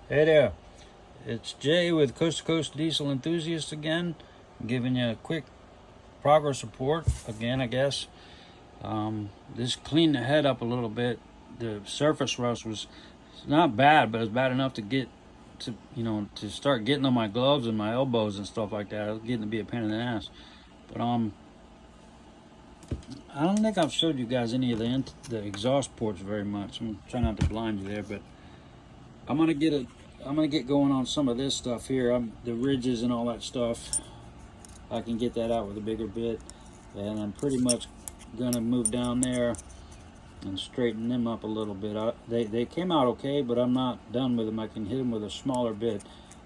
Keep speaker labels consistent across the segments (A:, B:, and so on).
A: Hey there, it's Jay with Coast to Coast Diesel Enthusiast again, giving you a quick progress report again, I guess. Just cleaned the head up a little bit. The surface rust was not bad, but it's bad enough to get to, to start getting on my gloves and my elbows and stuff like that. It was getting to be a pain in the ass. But I don't think I've showed you guys any of the exhaust ports very much. I'm trying not to blind you there, but I'm gonna get going on some of this stuff here. The ridges and all that stuff. I can get that out with a bigger bit, and I'm pretty much gonna move down there and straighten them up a little bit. They came out okay, but I'm not done with them. I can hit them with a smaller bit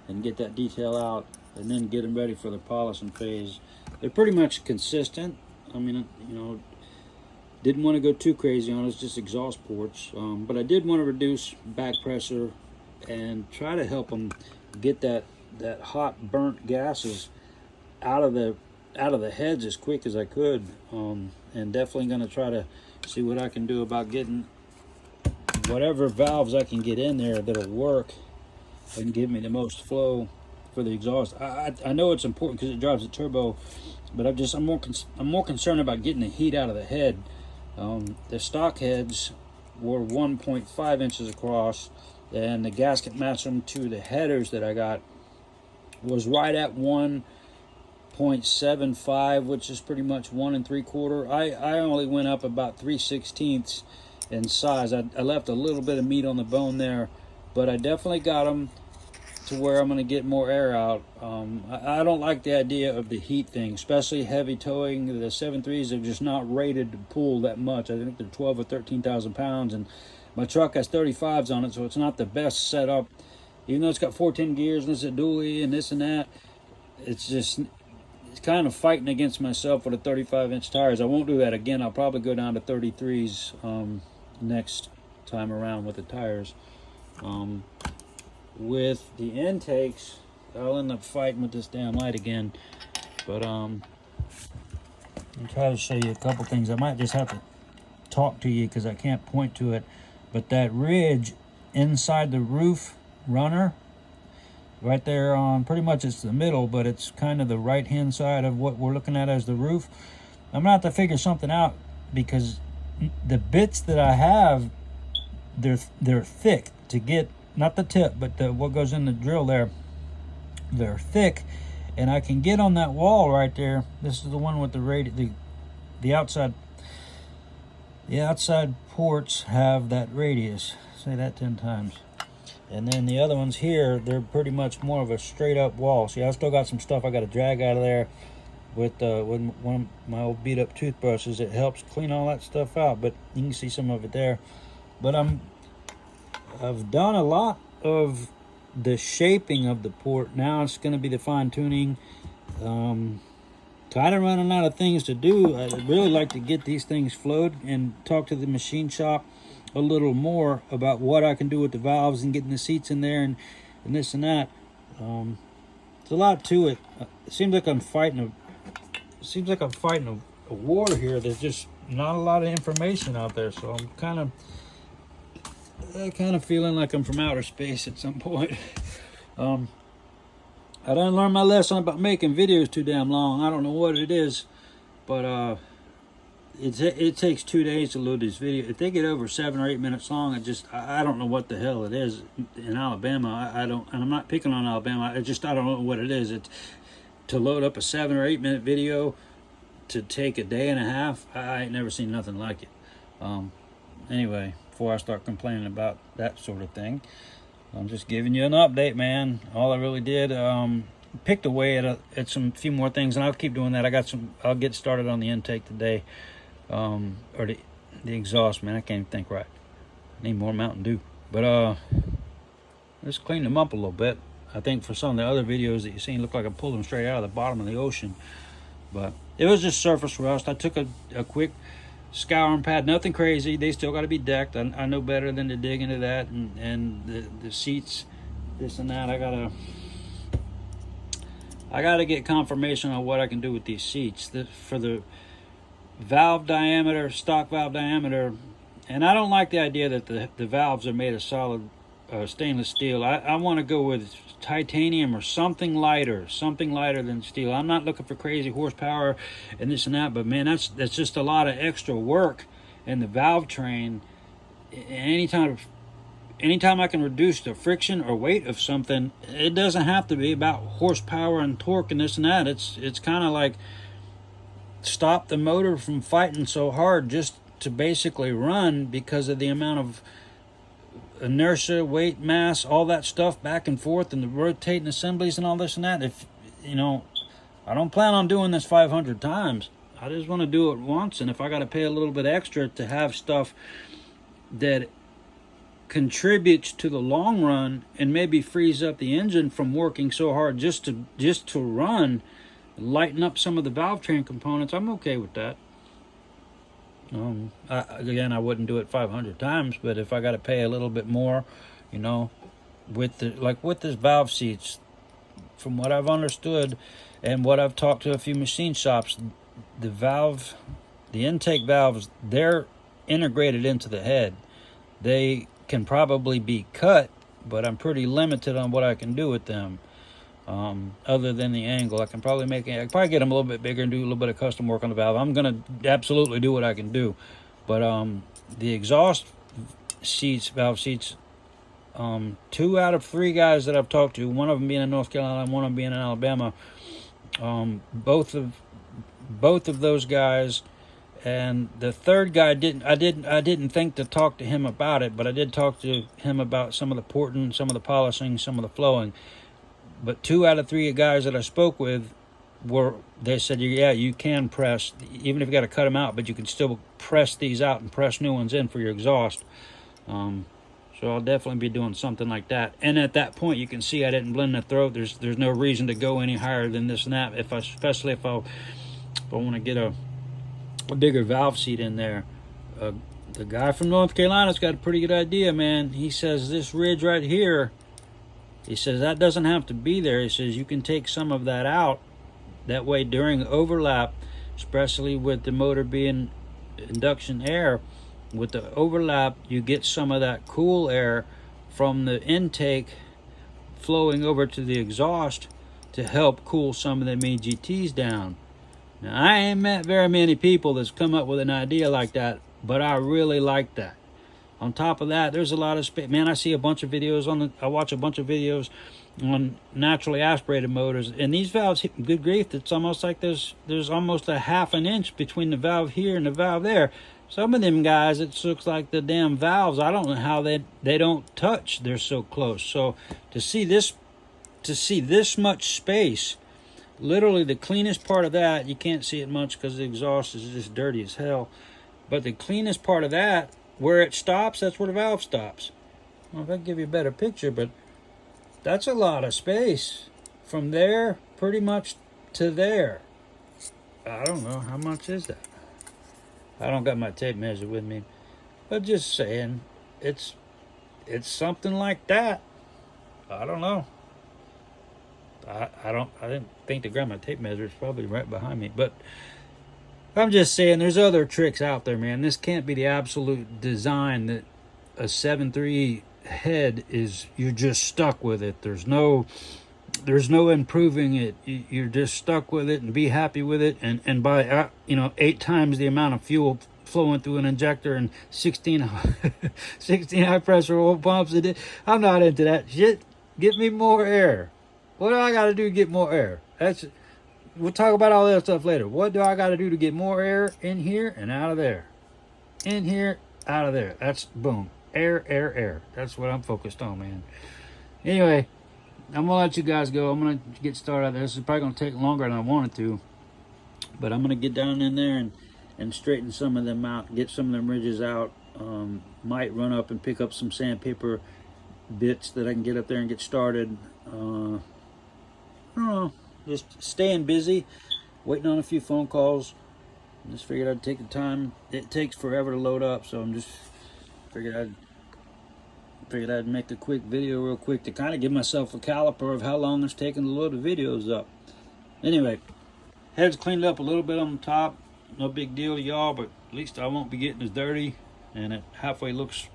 A: and get that detail out, and then get them ready for the polishing phase. They're pretty much consistent. I mean, didn't want to go too crazy on it. It's just exhaust ports, but I did want to reduce back pressure and try to help them get that hot burnt gases out of the heads as quick as I could, and definitely going to try to see what I can do about getting whatever valves I can get in there that'll work and give me the most flow for the exhaust. I know it's important because it drives the turbo, but I'm more concerned about getting the heat out of the head. The stock heads were 1.5 inches across, and the gasket matching to the headers that I got was right at 1.75, which is pretty much 1 3/4. I only went up about 3/16 in size. I left a little bit of meat on the bone there, but I definitely got them to where I'm going to get more air out. I don't like the idea of the heat thing, especially heavy towing. The 7.3s are just not rated to pull that much. I think they're 12 or 13,000 pounds, and my truck has 35s on it, so it's not the best setup. Even though it's got 14 gears and it's a dually and this and that, it's kind of fighting against myself with the 35-inch tires. I won't do that again. I'll probably go down to 33s next time around with the tires. With the intakes, I'll end up fighting with this damn light again, but I'll try to show you a couple things. I might just have to talk to you because I can't point to it, but that ridge inside the roof runner right there on, pretty much it's the middle, but it's kind of the right hand side of what we're looking at as the roof. I'm gonna have to figure something out because the bits that I have, they're thick to get. Not the tip, but what goes in the drill there. They're thick, and I can get on that wall right there. This is the one with the outside. The outside ports have that radius. Say that 10 times. And then the other ones here, they're pretty much more of a straight up wall. See, I still got some stuff I got to drag out of there with one of my old beat up toothbrushes. It helps clean all that stuff out, but you can see some of it there. But I've done a lot of the shaping of the port. Now it's going to be the fine tuning. Kind of running out of things to do. I'd really like to get these things flowed and talk to the machine shop a little more about what I can do with the valves and getting the seats in there and this and that. There's a lot to it. It seems like I'm fighting a war here. There's just not a lot of information out there, so I'm kind of feeling like I'm from outer space at some point. I done learned my lesson about making videos too damn long. I don't know what it is, but it takes 2 days to load these videos. If they get over 7 or 8 minutes long, I don't know what the hell it is in Alabama. I don't, and I'm not picking on Alabama. I don't know what it is. It's to load up a 7 or 8 minute video to take a day and a half. I ain't never seen nothing like it. Anyway, before I start complaining about that sort of thing, I'm just giving you an update, man. All I really did, picked away at few more things, and I'll keep doing that. I'll get started on the intake today, or the exhaust, man. I can't even think right. I need more Mountain Dew. But just clean them up a little bit. I think for some of the other videos that you've seen, look like I pulled them straight out of the bottom of the ocean. But it was just surface rust. I took a quick scouring pad, nothing crazy. They still got to be decked. I know better than to dig into that, and the seats, this and that. I gotta get confirmation on what I can do with these seats. For the valve diameter, stock valve diameter, and I don't like the idea that the valves are made of solid stainless steel. I want to go with titanium or something lighter than steel. I'm not looking for crazy horsepower and this and that, but man, that's just a lot of extra work in the valve train. Anytime I can reduce the friction or weight of something, it doesn't have to be about horsepower and torque and this and that. It's kind of like stop the motor from fighting so hard just to basically run, because of the amount of inertia, weight, mass, all that stuff back and forth, and the rotating assemblies and all this and that. If you know, I don't plan on doing this 500 times. I just want to do it once, and if I got to pay a little bit extra to have stuff that contributes to the long run and maybe frees up the engine from working so hard just to run, lighten up some of the valve train components, I'm okay with that. Again, I wouldn't do it 500 times, but if I got to pay a little bit more, you know, with this valve seats, from what I've understood and what I've talked to a few machine shops, the intake valves, they're integrated into the head. They can probably be cut, but I'm pretty limited on what I can do with them. Other than the angle, I can probably get them a little bit bigger and do a little bit of custom work on the valve. I'm gonna absolutely do what I can do, but the exhaust seats, valve seats, 2 out of 3 guys that I've talked to, one of them being in North Carolina, one of them being in Alabama, both of those guys, and the third guy I didn't think to talk to him about it, but I did talk to him about some of the porting, some of the polishing, some of the flowing. But 2 out of 3 guys that I spoke with they said, yeah, you can press, even if you got to cut them out, but you can still press these out and press new ones in for your exhaust. So I'll definitely be doing something like that. And at that point, you can see I didn't blend the throat. There's no reason to go any higher than this and that, especially if I want to get a bigger valve seat in there. The guy from North Carolina's got a pretty good idea, man. He says this ridge right here, he says that doesn't have to be there. He says you can take some of that out. That way during overlap, especially with the motor being induction air, with the overlap, you get some of that cool air from the intake flowing over to the exhaust to help cool some of them EGTs down. Now, I ain't met very many people that's come up with an idea like that, but I really like that. On top of that, there's a lot of space. Man, I see a bunch of videos I watch a bunch of videos on naturally aspirated motors, and these valves, good grief, it's almost like there's almost a half an inch between the valve here and the valve there. Some of them guys, it looks like the damn valves, I don't know how they don't touch. They're so close. So to see this much space, literally the cleanest part of that, you can't see it much because the exhaust is just dirty as hell, but the cleanest part of that, where it stops, that's where the valve stops. Well, if I can give you a better picture, but that's a lot of space from there pretty much to there. I don't know, how much is that? I don't got my tape measure with me, but just saying, it's something like that. I don't know. I didn't think to grab my tape measure. It's probably right behind me, but I'm just saying there's other tricks out there, man. This can't be the absolute design that a 7.3 head is. You're just stuck with it. There's no improving it. You're just stuck with it and be happy with it. And by 8 times the amount of fuel flowing through an injector and 16 high pressure oil pumps. I'm not into that shit. Get me more air. What do I got to do to get more air? We'll talk about all that stuff later. What do I got to do to get more air in here and out of there? In here, out of there. That's boom. Air, air, air. That's what I'm focused on, man. Anyway, I'm going to let you guys go. I'm going to get started. This is probably going to take longer than I wanted to. But I'm going to get down in there and straighten some of them out. Get some of them ridges out. Might run up and pick up some sandpaper bits that I can get up there and get started. I don't know. Just staying busy, waiting on a few phone calls. Just figured I'd take the time. It takes forever to load up, so I'm just figured I'd make a quick video real quick to kind of give myself a caliper of how long it's taking to load the videos up. Anyway, head's cleaned up a little bit on the top. No big deal to y'all, but at least I won't be getting as dirty, and it halfway looks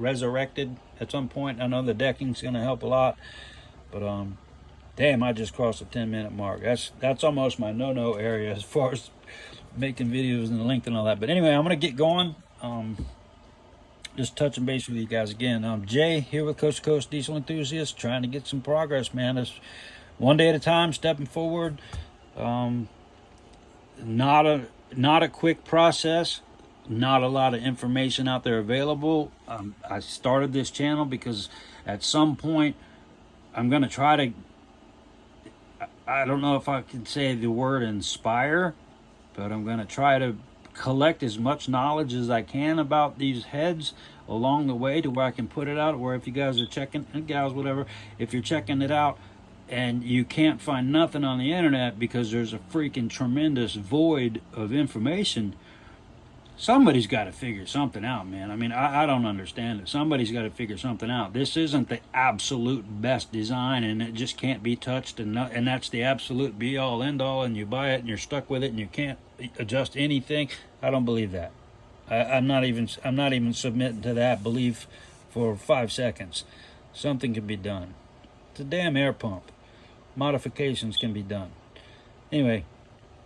A: resurrected at some point. I know the decking's gonna help a lot, but damn, I just crossed the 10-minute mark. That's almost my no-no area as far as making videos and the length and all that. But anyway, I'm gonna get going. Just touching base with you guys again. I'm Jay here with Coast to Coast Diesel Enthusiast, trying to get some progress, man. It's one day at a time, stepping forward. Not a quick process. Not a lot of information out there available. I started this channel because at some point I'm gonna try to, I don't know if I can say the word inspire, but I'm gonna try to collect as much knowledge as I can about these heads along the way, to where I can put it out, where if you guys are checking, and gals, whatever, if you're checking it out and you can't find nothing on the internet because there's a freaking tremendous void of information, somebody's got to figure something out, man. I mean, I don't understand it. Somebody's got to figure something out. This isn't the absolute best design, and it just can't be touched, and that's the absolute be-all, end-all, and you buy it and you're stuck with it and you can't adjust anything. I don't believe that. I'm not even submitting to that belief for 5 seconds. Something can be done. It's a damn air pump. Modifications can be done. Anyway,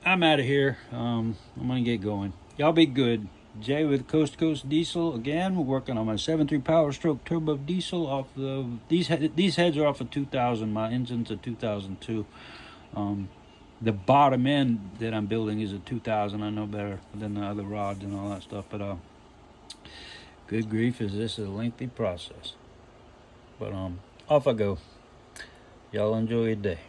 A: I'm out of here. I'm gonna get going. Y'all be good. Jay with Coast to Coast Diesel again. We're working on my 7.3 Powerstroke Turbo Diesel. Off the these heads are off of 2000. My engine's a 2002. The bottom end that I'm building is a 2000. I know better than the other rods and all that stuff, but good grief, is this a lengthy process. But off I go. Y'all enjoy your day.